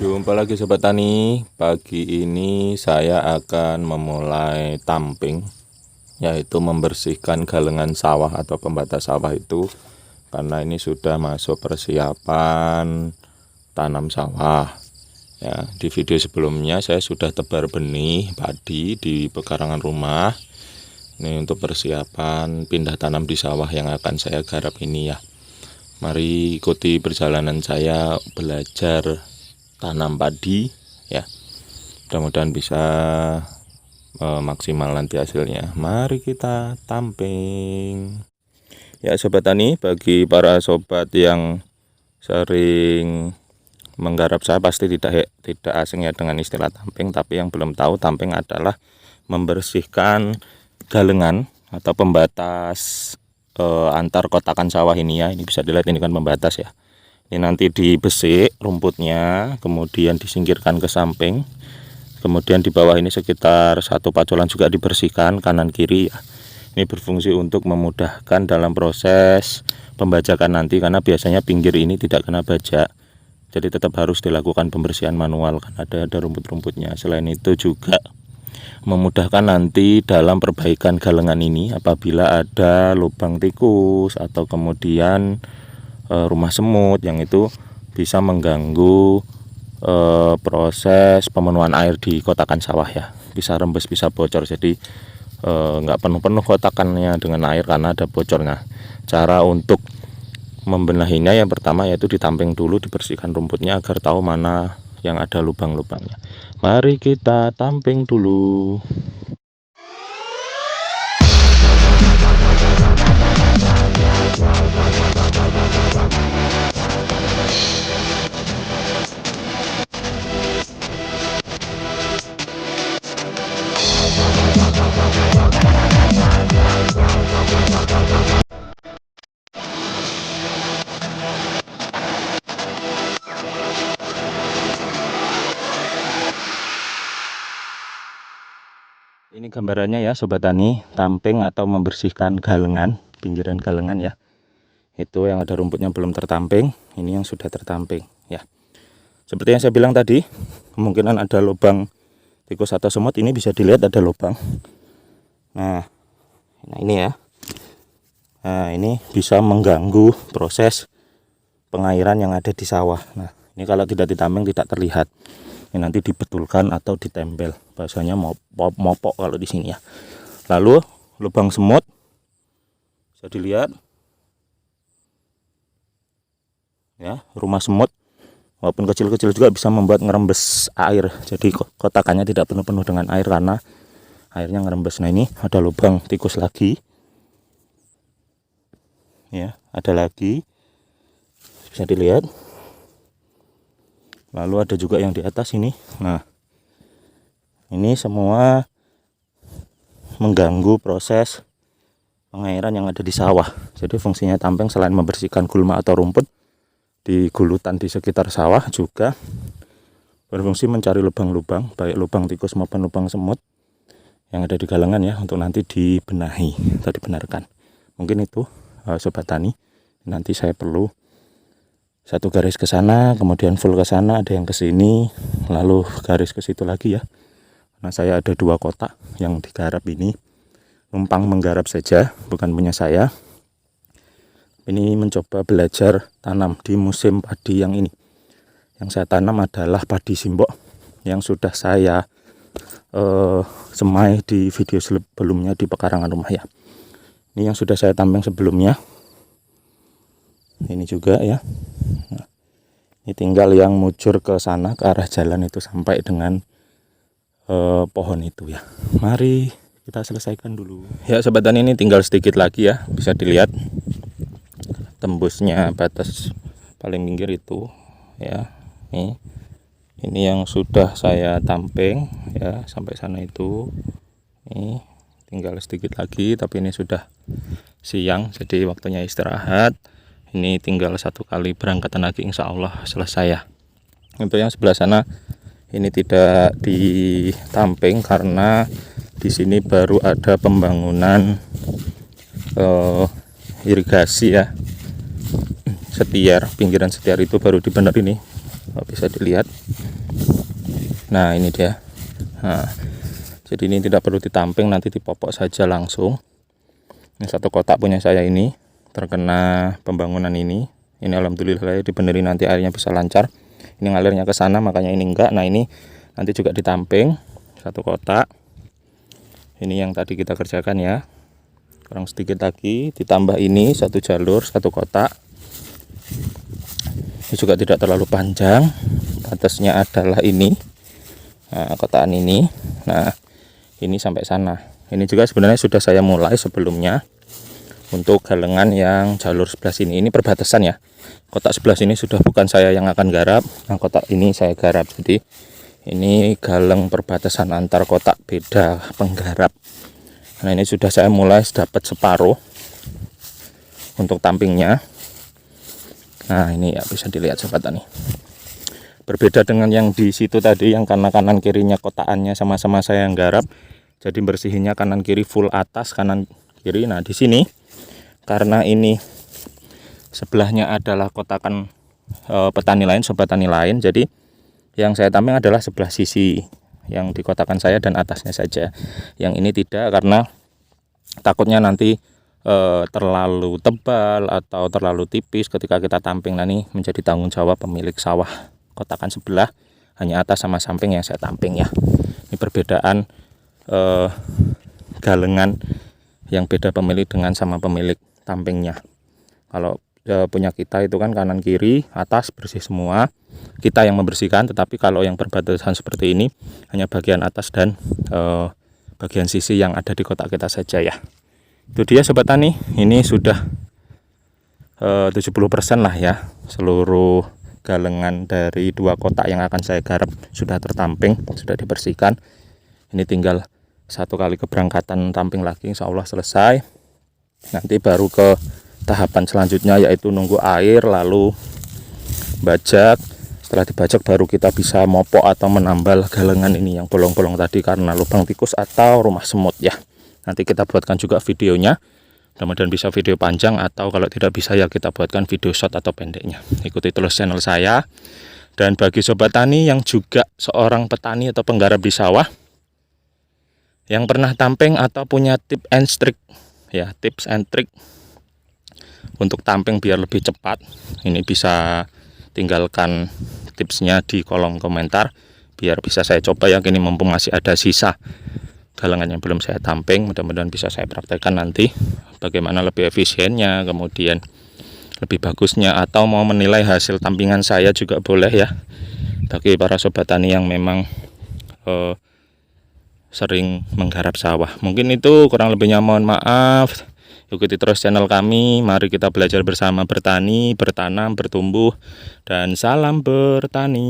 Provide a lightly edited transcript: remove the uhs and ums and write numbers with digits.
Jumpa lagi Sobat Tani. Pagi ini saya akan memulai tamping, yaitu membersihkan galengan sawah atau pembatas sawah itu, karena ini sudah masuk persiapan tanam sawah. Ya, di video sebelumnya saya sudah tebar benih padi di pekarangan rumah. Ini untuk persiapan pindah tanam di sawah yang akan saya garap ini ya. Mari ikuti perjalanan saya belajar tanam padi ya. Mudah-mudahan bisa maksimal nanti hasilnya. Mari kita tamping. Ya Sobat Tani, bagi para sobat yang sering menggarap sawah pasti tidak asing ya dengan istilah tamping. Tapi yang belum tahu, tamping adalah membersihkan galengan atau pembatas antar kotakan sawah ini ya. Ini bisa dilihat, ini kan pembatas ya. Ini nanti dibesik rumputnya, kemudian disingkirkan ke samping. Kemudian di bawah ini sekitar 1 pacolan juga dibersihkan kanan kiri ya. Ini berfungsi untuk memudahkan dalam proses pembajakan nanti, karena biasanya pinggir ini tidak kena bajak. Jadi tetap harus dilakukan pembersihan manual kan ada rumput-rumputnya. Selain itu juga memudahkan nanti dalam perbaikan galengan ini apabila ada lubang tikus atau kemudian rumah semut yang itu bisa mengganggu proses pemenuhan air di kotakan sawah ya. Bisa rembes, bisa bocor, jadi nggak penuh-penuh kotakannya dengan air karena ada bocornya. Cara untuk membenahinya yang pertama yaitu ditamping dulu, dibersihkan rumputnya agar tahu mana yang ada lubang-lubangnya. Mari kita tamping dulu. Ini gambarannya ya Sobat Tani, tamping atau membersihkan galengan, pinggiran galengan ya. Itu yang ada rumputnya belum tertamping, ini yang sudah tertamping ya. Seperti yang saya bilang tadi, kemungkinan ada lubang tikus atau semut, ini bisa dilihat ada lubang. Nah ini ya. Nah ini bisa mengganggu proses pengairan yang ada di sawah. Nah ini kalau tidak ditamping tidak terlihat. Ini nanti dibetulkan atau ditempel, bahasanya mopok kalau di sini ya. Lalu lubang semut bisa dilihat ya, rumah semut walaupun kecil-kecil juga bisa membuat ngerembes air. Jadi kotakannya tidak penuh-penuh dengan air karena airnya ngerembes. Nah ini ada lubang tikus lagi ya, ada lagi bisa dilihat. Lalu ada juga yang di atas ini. Nah ini semua mengganggu proses pengairan yang ada di sawah. Jadi fungsinya tamping selain membersihkan gulma atau rumput di gulutan di sekitar sawah, juga berfungsi mencari lubang-lubang, baik lubang tikus maupun lubang semut yang ada di galengan ya, untuk nanti dibenahi atau dibenarkan. Mungkin itu Sobat Tani. Nanti saya perlu 1 garis ke sana, kemudian full ke sana, ada yang ke sini, lalu garis ke situ lagi ya. Nah saya ada 2 kotak yang digarap ini, numpang menggarap saja, bukan punya saya. Ini mencoba belajar tanam di musim padi yang ini. Yang saya tanam adalah padi simbok yang sudah saya semai di video sebelumnya di pekarangan rumah ya. Ini yang sudah saya tamping sebelumnya. Ini juga ya. Nah, ini tinggal yang mujur ke sana, ke arah jalan itu sampai dengan pohon itu ya. Mari kita selesaikan dulu ya Sobat Tani. Ini tinggal sedikit lagi ya, bisa dilihat tembusnya batas paling pinggir itu ya. Ini yang sudah saya tamping ya, sampai sana itu. Ini tinggal sedikit lagi, tapi ini sudah siang jadi waktunya istirahat. Ini tinggal 1 kali berangkatan lagi, insya Allah selesai ya. Untuk yang sebelah sana ini tidak ditamping karena di sini baru ada pembangunan irigasi ya. Setiar, pinggiran setiar itu baru dibenar ini, bisa dilihat. Nah ini dia. Nah, jadi ini tidak perlu ditamping, nanti dipopok saja langsung. Ini satu kotak punya saya ini terkena pembangunan ini. Ini alhamdulillah ya dibenerin, nanti airnya bisa lancar. Ini ngalirnya ke sana, makanya ini enggak. Nah ini nanti juga ditamping satu kotak. Ini yang tadi kita kerjakan ya. Kurang sedikit lagi, ditambah ini satu jalur satu kotak. Ini juga tidak terlalu panjang, batasnya adalah ini. Nah, kotaan ini. Nah, ini sampai sana. Ini juga sebenarnya sudah saya mulai sebelumnya untuk galengan yang jalur sebelah sini. Ini perbatasan ya. Kotak sebelah sini sudah bukan saya yang akan garap. Nah, kotak ini saya garap. Jadi ini galeng perbatasan antar kotak beda penggarap. Nah, ini sudah saya mulai dapat separuh untuk tampingnya. Nah, ini ya bisa dilihat sobat tani. Berbeda dengan yang di situ tadi, yang karena kanan kirinya kotaannya sama-sama saya yang garap. Jadi bersihinnya kanan kiri full atas kanan kiri. Nah, di sini karena ini sebelahnya adalah kotakan petani lain, sobat tani lain. Jadi yang saya tamping adalah sebelah sisi yang di kotakan saya dan atasnya saja. Yang ini tidak, karena takutnya nanti terlalu tebal atau terlalu tipis ketika kita tamping. Nah, ini menjadi tanggung jawab pemilik sawah kotakan sebelah, hanya atas sama samping yang saya tamping ya. Ini perbedaan galengan yang beda pemilik dengan sama pemilik tampingnya. Kalau punya kita itu kan kanan kiri atas bersih semua, kita yang membersihkan. Tetapi kalau yang perbatasan seperti ini hanya bagian atas dan bagian sisi yang ada di kotak kita saja ya. Itu dia sobat tani, ini sudah 70% lah ya, seluruh galengan dari dua kotak yang akan saya garap sudah tertamping, sudah dibersihkan. Ini tinggal satu kali keberangkatan tamping lagi, insya Allah selesai. Nanti baru ke tahapan selanjutnya, yaitu nunggu air lalu bajak. Setelah dibajak baru kita bisa mopok atau menambal galengan ini yang bolong-bolong tadi karena lubang tikus atau rumah semut ya. Nanti kita buatkan juga videonya, mudah-mudahan bisa video panjang, atau kalau tidak bisa ya kita buatkan video short atau pendeknya. Ikuti terus channel saya. Dan bagi sobat tani yang juga seorang petani atau penggarap di sawah, yang pernah tamping atau punya tips and trick ya, tips and trick untuk tamping biar lebih cepat, ini bisa tinggalkan tipsnya di kolom komentar biar bisa saya coba ya. Kini mumpung masih ada sisa galengan yang belum saya tamping, mudah-mudahan bisa saya praktekkan nanti bagaimana lebih efisiennya, kemudian lebih bagusnya, atau mau menilai hasil tampingan saya juga boleh ya, bagi para sobat tani yang memang sering menggarap sawah. Mungkin itu, kurang lebihnya mohon maaf. Ikuti terus channel kami, mari kita belajar bersama bertani, bertanam, bertumbuh, dan salam bertani.